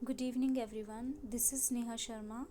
Good evening, everyone. This is Neha Sharma,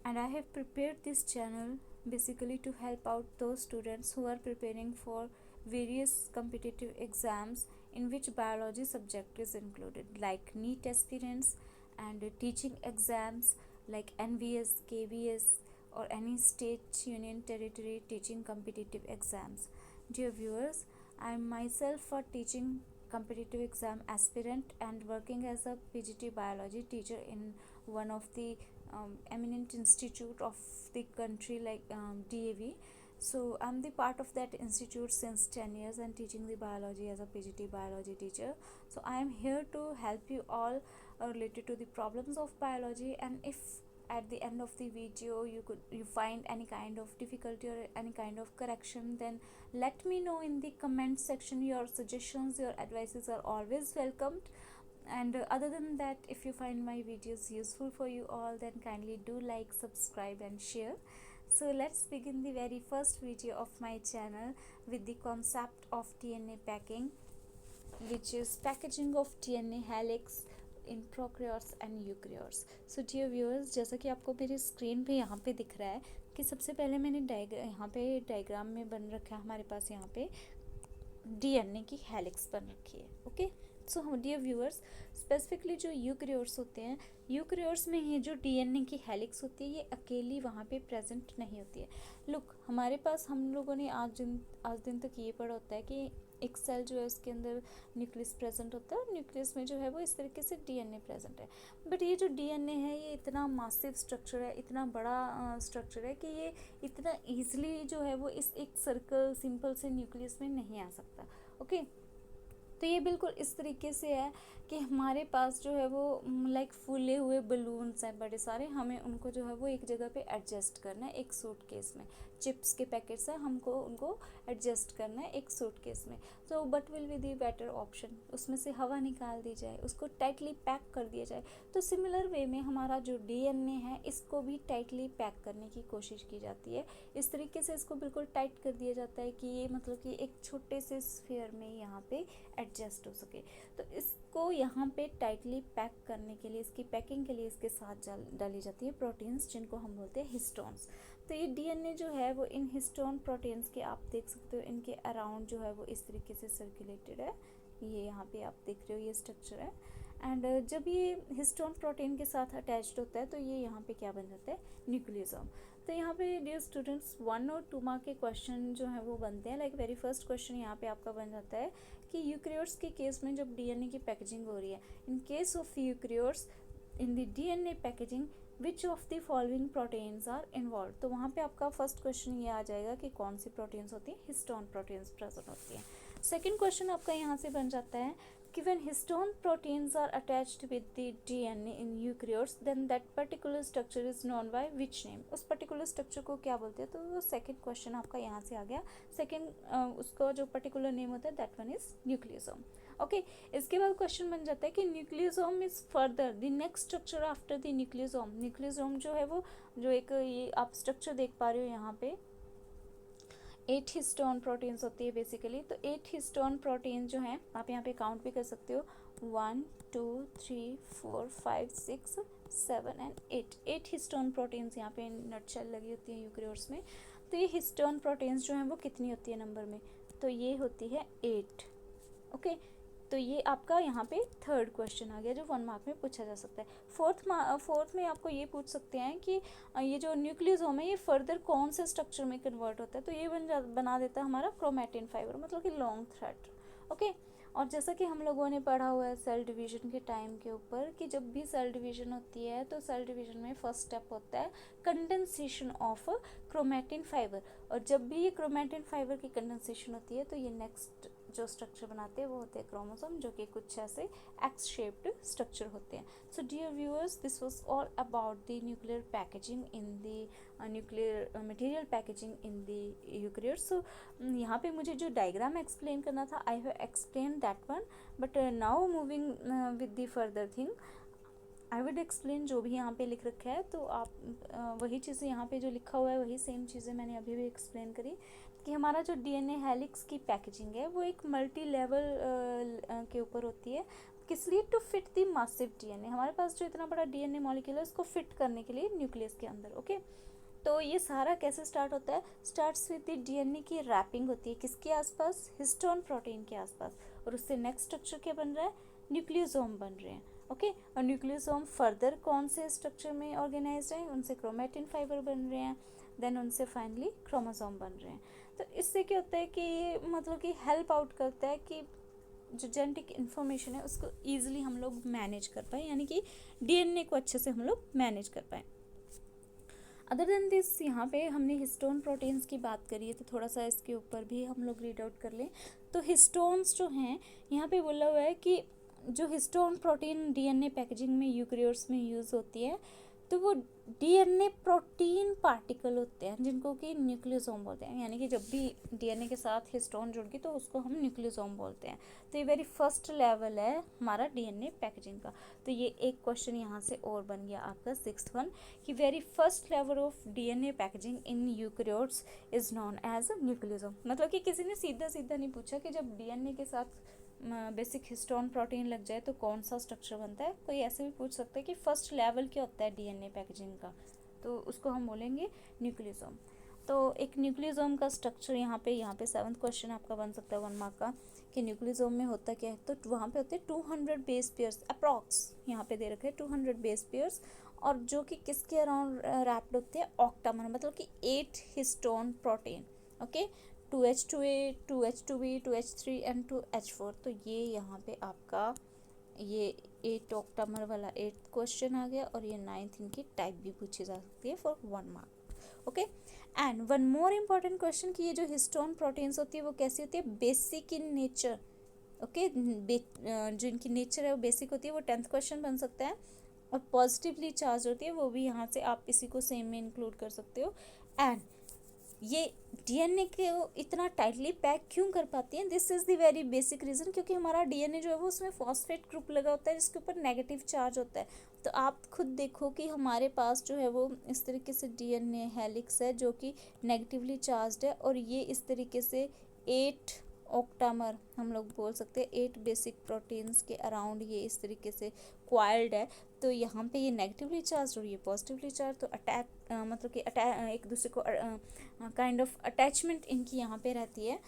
and I have prepared this channel basically to help out those students who are preparing for various competitive exams in which biology subject is included, like NEET aspirants and teaching exams like NVS, KVS, or any state, union, territory teaching competitive exams. Dear viewers, I am myself a teaching competitive exam aspirant and working as a PGT biology teacher in one of the eminent institute of the country, like DAV. So I'm the part of that institute since 10 years and teaching the biology as a PGT biology teacher. So I am here to help you all related to the problems of biology, and if at the end of the video you find any kind of difficulty or any kind of correction, then let me know in the comment section. Your suggestions, your advices are always welcomed. And other than that, if you find my videos useful for you all, then kindly do like, subscribe and share. So let's begin the very first video of my channel with the concept of DNA packing, which is packaging of DNA helix in prokaryotes and eukaryotes. So dear viewers, जैसा कि आपको मेरी screen पे यहाँ पे दिख रहा है कि सबसे पहले मैंने यहाँ पे डायग्राम में बन रखा है हमारे पास यहाँ पे डीएनए की हेलिक्स बन रखी है. Okay, so dear viewers, specifically जो यूकैरियोट्स होते हैं, यूकैरियोट्स में ये जो डीएनए की हेलिक्स होती है ये अकेली वहाँ पे प्रेजेंट नहीं होती है. लुक, हमारे पास हम लोगों ने आज दिन तक ये पढ़ा होता है कि एक सेल जो है उसके अंदर न्यूक्लियस प्रेजेंट होता है और न्यूक्लियस में जो है वो इस तरीके से डीएनए प्रेजेंट है. बट ये जो डीएनए है ये इतना मासिव स्ट्रक्चर है, इतना बड़ा स्ट्रक्चर है कि ये इतना ईजिली जो है वो इस एक सर्कल सिंपल से न्यूक्लियस में नहीं आ सकता. ओके, तो ये बिल्कुल इस तरीके से है कि हमारे पास जो है वो लाइक फूले हुए बलून्स हैं बड़े सारे, हमें उनको जो है वो एक जगह पे एडजस्ट करना है एक सूटकेस में. चिप्स के पैकेट्स हैं, हमको उनको एडजस्ट करना है एक सूटकेस में. तो but will be the better option, उसमें से हवा निकाल दी जाए, उसको टाइटली पैक कर दिया जाए. तो सिमिलर वे में हमारा जो डीएनए है इसको भी टाइटली पैक करने की कोशिश की जाती है. इस तरीके से इसको बिल्कुल टाइट कर दिया जाता है कि ये मतलब कि एक छोटे से स्फीयर में यहाँ पे एडजस्ट हो सके. तो इसको यहाँ पे टाइटली पैक करने के लिए, इसकी पैकिंग के लिए इसके साथ डाली जाती है प्रोटीन्स जिनको हम बोलते हैं हिस्टोन्स. तो ये डीएनए जो है वो इन हिस्टोन प्रोटीन्स के आप देख सकते हो इनके अराउंड जो है वो इस तरीके से सर्कुलेटेड है. ये यहाँ पे आप देख रहे हो ये स्ट्रक्चर है. एंड जब ये हिस्टोन प्रोटीन के साथ अटैच्ड होता है तो ये यहाँ पे क्या बन जाता है, न्यूक्लियोसोम. तो यहाँ पे डियर स्टूडेंट्स 1 और 2 मार्क के क्वेश्चन जो है वो बनते हैं. लाइक वेरी फर्स्ट क्वेश्चन यहाँ पे आपका बन जाता है कि यूकैरियोट्स के केस में जब डीएनए की पैकेजिंग हो रही है, in case of eukaryotes in the DNA packaging which of the following proteins are involve. तो वहाँ पे आपका फर्स्ट क्वेश्चन ये आ जाएगा कि कौन सी प्रोटीन्स होती हैं, हिस्टोन प्रोटीन्स प्रेजेंट होती हैं. सेकेंड क्वेश्चन आपका यहाँ से बन जाता है कि when histone proteins are attached with the DNA in eukaryotes, then that particular structure is known by which name. उस particular structure को क्या बोलते हैं. तो वो सेकेंड क्वेश्चन आपका यहाँ से आ गया. सेकेंड उसका जो पर्टिकुलर नेम होता है that one is nucleosome. Okay, इसके बाद क्वेश्चन बन जाता है कि nucleosome is further the next structure after the nucleosome. Nucleosome जो है वो जो एक ये आप स्ट्रक्चर देख पा रहे हो यहाँ पे 8 हिस्टोन प्रोटीन्स होती है बेसिकली. तो 8 हिस्टोन प्रोटीन जो हैं आप यहाँ पे काउंट भी कर सकते हो, 1 2 3 4 5 6 7 एंड 8 हिस्टोन प्रोटीन्स यहाँ पे नटशेल लगी होती है यूकैरियोट्स में. तो ये हिस्टोन प्रोटीन्स जो हैं वो कितनी होती है नंबर में, तो ये होती है 8. ओके, तो ये आपका यहाँ पे थर्ड क्वेश्चन आ गया जो 1 मार्क में पूछा जा सकता है. फोर्थ में आपको ये पूछ सकते हैं कि ये जो न्यूक्लियोसोम है ये फर्दर कौन से स्ट्रक्चर में कन्वर्ट होता है. तो ये बना देता है हमारा क्रोमैटिन फाइबर, मतलब कि लॉन्ग थ्रेड. ओके, और जैसा कि हम लोगों ने पढ़ा हुआ है सेल डिवीजन के टाइम के ऊपर कि जब भी सेल डिवीजन होती है तो सेल डिवीजन में फर्स्ट स्टेप होता है कंडेंसेशन ऑफ क्रोमैटिन फाइबर. और जब भी ये क्रोमैटिन फाइबर की कंडेंसेशन होती है तो ये नेक्स्ट जो स्ट्रक्चर बनाते हैं वो होते हैं क्रोमोसोम, जो कि कुछ ऐसे एक्स शेप्ड स्ट्रक्चर होते हैं. So dear viewers, this was all about the nuclear packaging in the nuclear material packaging in the eukaryotes. So यहाँ पे मुझे जो डायग्राम एक्सप्लेन करना था I have explain that one. But now moving with the further thing I would explain जो भी यहाँ पे लिख रखा है. तो आप वही चीज़ें यहाँ पे जो लिखा हुआ है वही सेम चीज़ें मैंने अभी भी एक्सप्लेन करी कि हमारा जो डीएनए हेलिक्स की पैकेजिंग है वो एक मल्टी लेवल के ऊपर होती है किस लिए? To fit the massive DNA, हमारे पास जो इतना बड़ा डीएनए मॉलिक्यूल है उसको फिट करने के लिए न्यूक्लियस के अंदर। ओके, तो ये सारा कैसे स्टार्ट होता है? स्टार्ट्स विद द डीएनए की रैपिंग होती है किसके आसपास? हिस्टोन प्रोटीन के आसपास, और उससे नेक्स्ट स्ट्रक्चर क्या बन रहा है? न्यूक्लियोसोम बन रहे हैं। ओके, और न्यूक्लियोसोम फर्दर कौन से स्ट्रक्चर में ऑर्गेनाइज्ड है? उनसे क्रोमेटिन फाइबर बन रहे हैं, देन उनसे फाइनली क्रोमोसोम बन रहे हैं। तो इससे क्या होता है कि ये मतलब कि हेल्प आउट करता है कि जो जेनेटिक इन्फॉर्मेशन है उसको ईजिली हम लोग मैनेज कर पाए, यानी कि डीएनए को अच्छे से हम लोग मैनेज कर पाए। अदर देन दिस, यहाँ पे हमने हिस्टोन प्रोटीन्स की बात करी है, तो थोड़ा सा इसके ऊपर भी हम लोग रीड आउट कर लें। तो हिस्टोन्स जो हैं, यहाँ पे बोला हुआ है कि जो हिस्टोन प्रोटीन डीएनए पैकेजिंग में यूकेरियोट्स में यूज़ होती है, तो वो डीएनए प्रोटीन पार्टिकल होते हैं जिनको कि न्यूक्लियोसोम बोलते हैं, यानी कि जब भी डीएनए के साथ हिस्टोन जुड़ गई तो उसको हम न्यूक्लियोसोम बोलते हैं। तो ये वेरी फर्स्ट लेवल है हमारा डीएनए पैकेजिंग का। तो ये एक क्वेश्चन यहाँ से और बन गया आपका 6th वन, कि very first level of DNA packaging in eukaryotes is known as nucleosome. मतलब कि किसी ने सीधा सीधा नहीं पूछा कि जब डीएनए के साथ बेसिक हिस्टोन प्रोटीन लग जाए तो कौन सा स्ट्रक्चर बनता है। कोई ऐसे भी पूछ सकता है कि फर्स्ट लेवल क्या होता है डीएनए पैकेजिंग का, तो उसको हम बोलेंगे न्यूक्लियोसोम। तो एक न्यूक्लियोसोम का स्ट्रक्चर यहाँ पे 7th क्वेश्चन आपका बन सकता है 1 मार्क का, कि न्यूक्लियोसोम में होता क्या है। तो वहाँ पे होते हैं 200 बेस पेयर्स अप्रॉक्स, यहाँ पे दे रखे हैं 200 बेस पेयर्स, और जो कि किसके अराउंड रैप्ड होते हैं? ऑक्टामर, मतलब कि 8 histone protein. Okay, 2H2A, 2H2B, 2H3 and 2H4। तो ये यहाँ पे आपका ये 8 ऑक्टामर वाला 8th क्वेश्चन आ गया, और ये 9th इनकी टाइप भी पूछी जा सकती है for 1 mark. Okay, and one more important question कि ये जो हिस्टोन प्रोटीन्स होती है वो कैसी होती है? Basic in nature. ओके, जो इनकी नेचर है वो बेसिक होती है, वो 10th क्वेश्चन बन सकता है। और पॉजिटिवली चार्ज होती है, वो भी यहाँ से आप इसी को सेम में इंक्लूड कर सकते हो। एंड ये डीएनए को इतना टाइटली पैक क्यों कर पाती हैं? This is the very basic reason, क्योंकि हमारा डीएनए जो है वो उसमें फॉस्फेट ग्रुप लगा होता है जिसके ऊपर नेगेटिव चार्ज होता है। तो आप खुद देखो कि हमारे पास जो है वो इस तरीके से डीएनए हेलिक्स है जो कि नेगेटिवली चार्ज्ड है, और ये इस तरीके से 8 ऑक्टामर हम लोग बोल सकते हैं, 8 बेसिक प्रोटीन्स के अराउंड ये इस तरीके से क्वाइल्ड है। तो यहाँ पे ये नेगेटिवली चार्ज और ये पॉजिटिवली चार्ज, तो अटैक मतलब कि एक दूसरे को काइंड ऑफ अटैचमेंट इनकी यहाँ पे रहती है,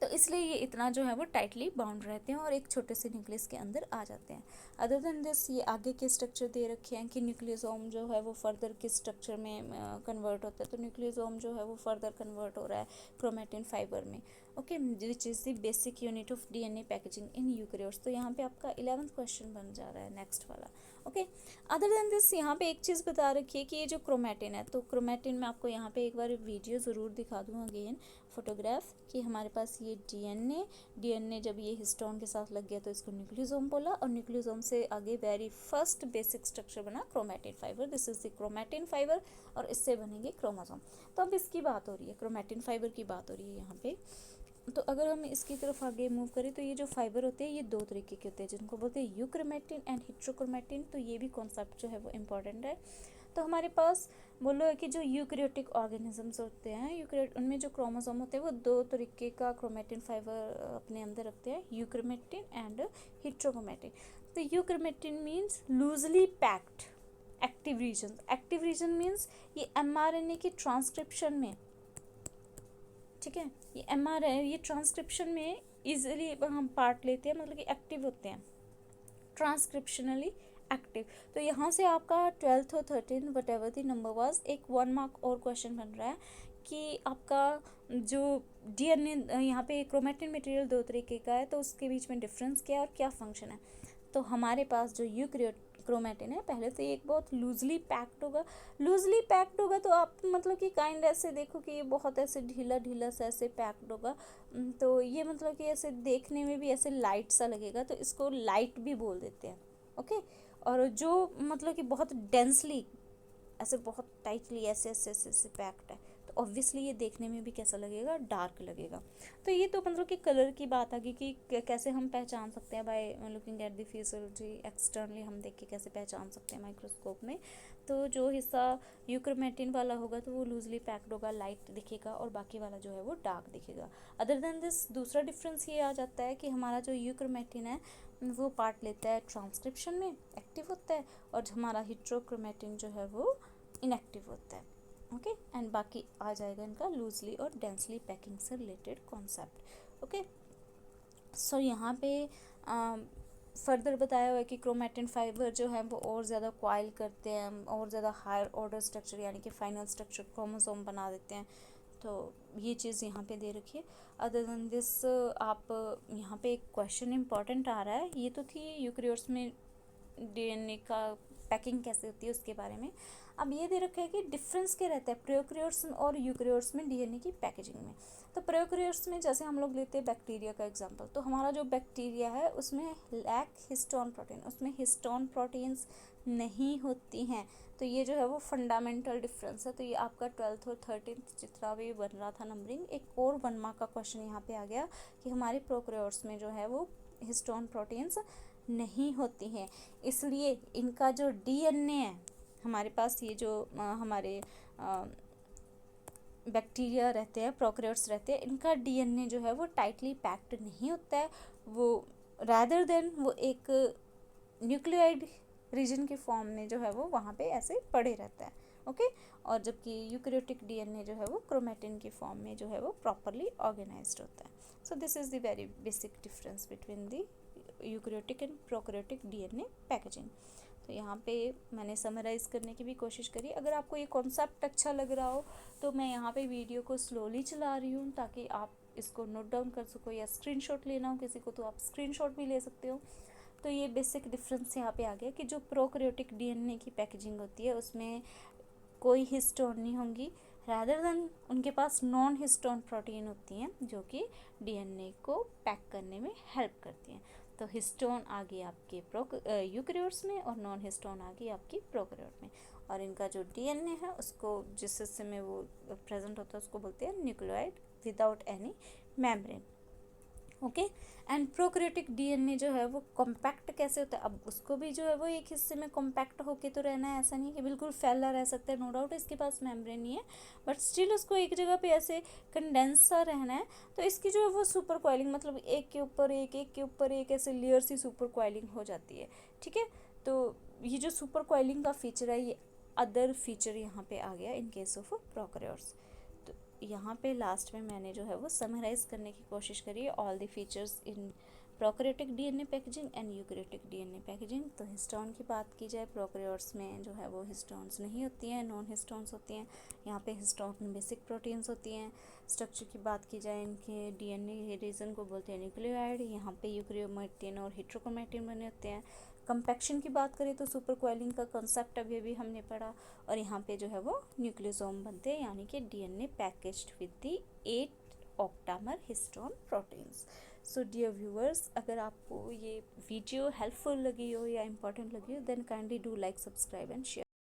तो इसलिए ये इतना जो है वो टाइटली बाउंड रहते हैं और एक छोटे से न्यूक्लियस के अंदर आ जाते हैं। अदर देन दिस, ये आगे के स्ट्रक्चर दे रखे हैं कि न्यूक्लियोसोम जो है वो फर्दर किस स्ट्रक्चर में कन्वर्ट होता है। तो न्यूक्लियोसोम जो है वो फर्दर कन्वर्ट हो रहा है क्रोमेटिन फाइबर में। Okay, which is the basic unit of DNA packaging in eukaryotes. तो यहाँ पे आपका 11th क्वेश्चन बन जा रहा है नेक्स्ट वाला। ओके, अदर देन दिस, यहाँ पे एक चीज़ बता रखी है कि ये जो क्रोमेटिन है, तो क्रोमेटिन में आपको यहाँ पे एक बार वीडियो ज़रूर दिखा दूँ अगेन फोटोग्राफ, कि हमारे पास ये डीएनए जब ये हिस्टोन के साथ लग गया तो इसको न्यूक्लियोसोम बोला, और न्यूक्लियोसोम से आगे वेरी फर्स्ट बेसिक स्ट्रक्चर बना chromatin fibre. This is the chromatin fibre, और इससे बनेंगे क्रोमोसोम। तो अब इसकी बात हो रही है, क्रोमेटिन फाइबर की बात हो रही है यहाँ पे। तो अगर हम इसकी तरफ आगे मूव करें तो ये जो फाइबर होते हैं ये 2 तरीके के होते हैं जिनको बोलते हैं यूक्रोमेटिन एंड हेट्रोक्रोमेटिन। तो ये भी कॉन्सेप्ट जो है वो इम्पॉर्टेंट है। तो हमारे पास बोलो है कि जो यूकैरियोटिक ऑर्गेनिजम्स होते हैं, यूकैरियोट, उनमें जो क्रोमोसोम होते हैं वो 2 तरीके का क्रोमेटिन फाइबर अपने अंदर रखते हैं, यूक्रोमेटिन एंड हेट्रोक्रोमेटिन। तो euchromatin means loosely packed active region. Active region means ये एमआरएनए की ट्रांसक्रिप्शन में, ठीक है, ये एमआरएनए ये ट्रांसक्रिप्शन में इजीली हम पार्ट लेते हैं, मतलब कि एक्टिव होते हैं, ट्रांसक्रिप्शनली एक्टिव। तो यहाँ से आपका 12th और 13th what ever the number was, एक 1 मार्क और क्वेश्चन बन रहा है कि आपका जो डीएनए यहाँ पे क्रोमेटिन मटेरियल 2 तरीके का है, तो उसके बीच में डिफरेंस क्या है और क्या फंक्शन है। तो हमारे पास जो क्रोमेटिन है पहले से एक बहुत लूजली पैक्ड होगा, तो आप मतलब कि काइंड ऐसे देखो कि ये बहुत ऐसे ढीला सा ऐसे पैक्ड होगा। तो ये मतलब कि ऐसे देखने में भी ऐसे लाइट सा लगेगा, तो इसको लाइट भी बोल देते हैं। ओके, और जो मतलब कि बहुत डेंसली ऐसे बहुत टाइटली ऐसे पैक्ड है, तो तो ऑब्वियसली ये देखने में भी कैसा लगेगा, डार्क लगेगा। तो ये तो मतलब कि कलर की बात आ गई कि कैसे हम पहचान सकते हैं by looking at the physiology, externally हम देख के कैसे पहचान सकते हैं माइक्रोस्कोप में। तो जो हिस्सा यूक्रोमेटिन वाला होगा तो वो लूजली पैक्ड होगा, लाइट दिखेगा, और बाकी वाला जो है वो डार्क दिखेगा। अदर देन दिस दूसरा डिफरेंस ये आ जाता है कि हमारा जो यूक्रोमेटिन है वो पार्ट लेता है ट्रांसक्रिप्शन में, एक्टिव होता है, और हमारा हिट्रोक्रोमेटिन जो है वो इनएक्टिव होता है। ओके, एंड बाकी आ जाएगा इनका लूजली और डेंसली पैकिंग से रिलेटेड कॉन्सेप्ट। ओके, सो यहाँ पे फर्दर बताया हुआ है कि क्रोमेटिन फाइबर जो है वो और ज़्यादा क्वाइल करते हैं, और ज़्यादा हायर ऑर्डर स्ट्रक्चर यानी कि फाइनल स्ट्रक्चर क्रोमोसोम बना देते हैं। तो ये चीज़ यहाँ पे दे रखी है। अदर देन दिस आप यहाँ पे एक क्वेश्चन इंपॉर्टेंट आ रहा है, ये तो थी यूकेरियोट्स में डीएनए का पैकिंग कैसे होती है उसके बारे में। अब ये दे रखा है कि डिफरेंस क्या रहता है प्रोकैरियोट्स और यूकेरियोट्स में डीएनए की पैकेजिंग में। तो प्रोकैरियोट्स में जैसे हम लोग लेते हैं बैक्टीरिया का एग्जांपल, तो हमारा जो बैक्टीरिया है उसमें लैक हिस्टोन प्रोटीन, उसमें हिस्टोन प्रोटीन्स नहीं होती हैं। तो ये जो है वो फंडामेंटल डिफरेंस है। तो ये आपका 12th और 13th जितना भी बन रहा था नंबरिंग, एक और 1 मार्क का क्वेश्चन यहाँ पे आ गया कि हमारे प्रोकैरियोट्स में जो है वो हिस्टोन प्रोटीन्स नहीं होती हैं, इसलिए इनका जो डीएनए है हमारे पास, ये जो हमारे बैक्टीरिया रहते हैं, प्रोकैरियोट्स रहते हैं, इनका डीएनए जो है वो टाइटली पैक्ड नहीं होता है। वो रैदर देन वो एक न्यूक्लियोइड रीजन के फॉर्म में जो है वो वहाँ पे ऐसे पड़े रहता है। ओके, और जबकि यूकेरियोटिक डीएनए जो है वो क्रोमेटिन की फॉर्म में जो है वो प्रॉपरली ऑर्गेनाइज्ड होता है। So this is the very basic difference between the eukaryotic and prokaryotic DNA packaging. तो यहाँ पे मैंने समराइज़ करने की भी कोशिश करी। अगर आपको ये कॉन्सेप्ट अच्छा लग रहा हो तो मैं यहाँ पे वीडियो को स्लोली चला रही हूँ ताकि आप इसको नोट डाउन कर सको, या स्क्रीनशॉट लेना हो किसी को तो आप स्क्रीनशॉट भी ले सकते हो। तो ये बेसिक डिफरेंस यहाँ पे आ गया कि जो प्रोकैरियोटिक डीएनए की पैकेजिंग होती है उसमें कोई हिस्टोन नहीं होंगी, रैदर देन उनके पास नॉन हिस्टोन प्रोटीन होती हैं जो कि डीएनए को पैक करने में हेल्प करती हैं। तो हिस्टोन आ गई आपके यूकेरियोट्स में और नॉन हिस्टोन आ गई आपकी प्रोकैरियोट में, और इनका जो डीएनए है उसको जिस हिस्से में वो प्रेजेंट होता है उसको बोलते हैं nucleoid without any membrane. Okay, and prokaryotic DNA जो है वो कॉम्पैक्ट कैसे होता है, अब उसको भी जो है वो एक हिस्से में कॉम्पैक्ट होके तो रहना है, ऐसा नहीं कि बिल्कुल फैला रह सकता है। नो डाउट इसके पास मेम्ब्रेन नहीं है, बट स्टिल उसको एक जगह पे ऐसे कंडेंस सा रहना है। तो इसकी जो है वो सुपर कॉइलिंग, मतलब एक के ऊपर एक के ऊपर एक ऐसे लेयर सी सुपर कॉइलिंग हो जाती है। ठीक है, तो ये जो सुपर कॉइलिंग का फीचर है ये अदर फीचर यहाँ पे आ गया इन केस ऑफ प्रोकैरियोट्स। यहाँ पे लास्ट में मैंने जो है वो समराइज़ करने की कोशिश करी all the features in prokaryotic DNA packaging and eukaryotic DNA packaging. तो हिस्टोन की बात की जाए, प्रोकैरियोट्स में जो है वो हिस्टोन्स नहीं होती हैं, नॉन हिस्टोन्स होती हैं। यहाँ पे हिस्टोन बेसिक प्रोटीन्स होती हैं। स्ट्रक्चर की बात की जाए इनके डीएनए रीजन को बोलते हैं न्यूक्लियोइड, यहाँ पे यूकेरियोमेटिन और हेट्रोक्रोमेटिन बने होते हैं। कंपैक्शन की बात करें तो सुपर कॉइलिंग का कंसेप्ट अभी अभी हमने पढ़ा, और यहाँ पे जो है वो न्यूक्लियोसोम बनते हैं यानी कि DNA packaged with the 8 octamer histone proteins. So dear viewers, अगर आपको ये वीडियो हेल्पफुल लगी हो या इम्पोर्टेंट लगी हो then kindly do like, subscribe and share.